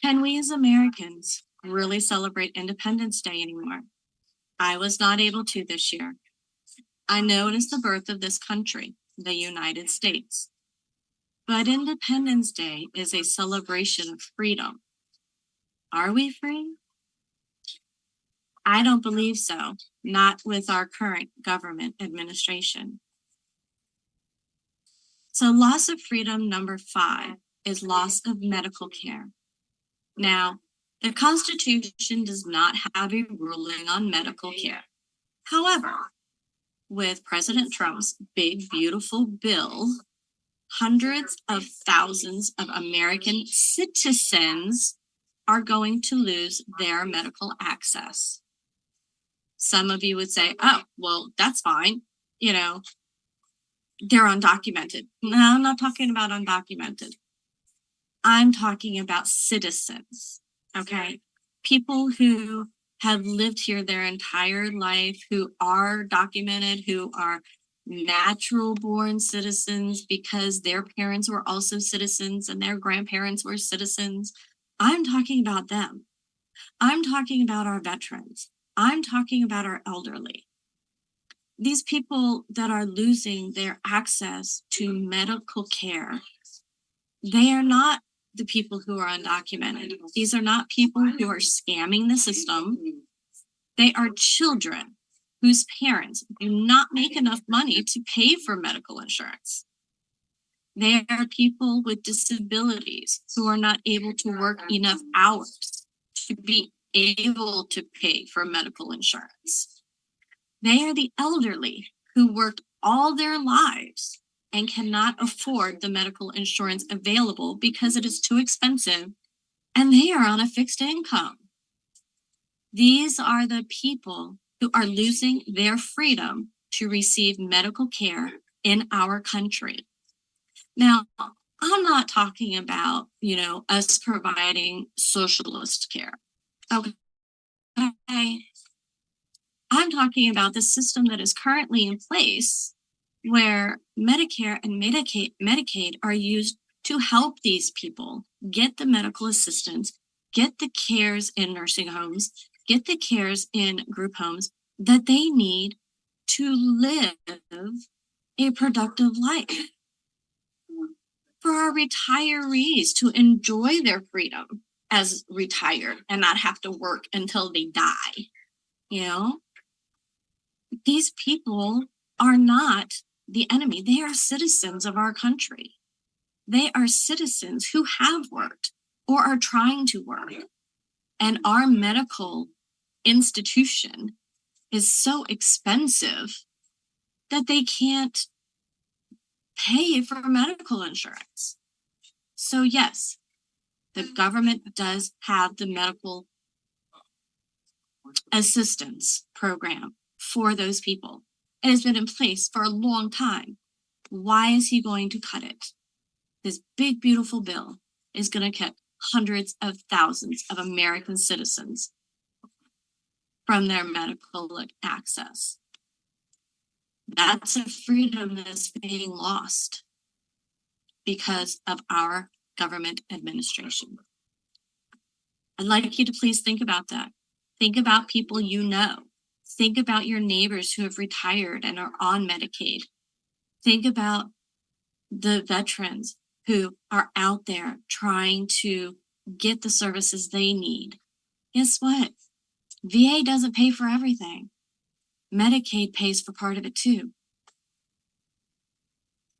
Can we as Americans really celebrate Independence Day anymore? I was not able to this year. I know it is the birth of this country, the United States. But Independence Day is a celebration of freedom. Are we free? I don't believe so, not with our current government administration. So loss of freedom number 5 is loss of medical care. Now, the Constitution does not have a ruling on medical care. However, with President Trump's big, beautiful bill, hundreds of thousands of American citizens are going to lose their medical access. Some of you would say, oh, well, that's fine. You know, they're undocumented. No, I'm not talking about undocumented. I'm talking about citizens, okay? People who have lived here their entire life, who are documented, who are natural born citizens because their parents were also citizens and their grandparents were citizens. I'm talking about them. I'm talking about our veterans. I'm talking about our elderly. These people that are losing their access to medical care, they are not the people who are undocumented. These are not people who are scamming the system. They are children whose parents do not make enough money to pay for medical insurance. They are people with disabilities who are not able to work enough hours to be able to pay for medical insurance. They are the elderly who worked all their lives and cannot afford the medical insurance available because it is too expensive, and they are on a fixed income. These are the people who are losing their freedom to receive medical care in our country. Now, I'm not talking about, us providing socialist care. Okay. I'm talking about the system that is currently in place where Medicare and Medicaid are used to help these people get the medical assistance, get the cares in nursing homes, get the cares in group homes that they need to live a productive life. For our retirees to enjoy their freedom as retired and not have to work until they die. These people are not the enemy. They are citizens of our country. They are citizens who have worked or are trying to work. And our medical institution is so expensive that they can't pay for medical insurance. So yes, the government does have the medical assistance program for those people. It has been in place for a long time. Why is he going to cut it? This big, beautiful bill is going to cut hundreds of thousands of American citizens from their medical access. That's a freedom that's being lost because of our government administration. I'd like you to please think about that. Think about people you know. Think about your neighbors who have retired and are on Medicaid. Think about the veterans who are out there trying to get the services they need. Guess what? VA doesn't pay for everything. Medicaid pays for part of it too.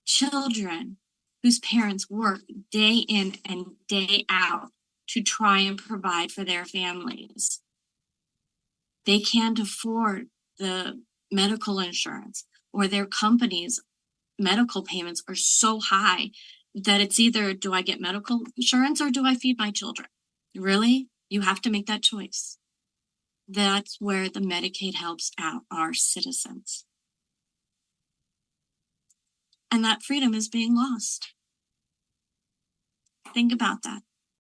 Children whose parents work day in and day out to try and provide for their families. They can't afford the medical insurance, or their company's medical payments are so high that it's either, do I get medical insurance or do I feed my children? Really? You have to make that choice. That's where the Medicaid helps out our citizens. And that freedom is being lost. Think about that.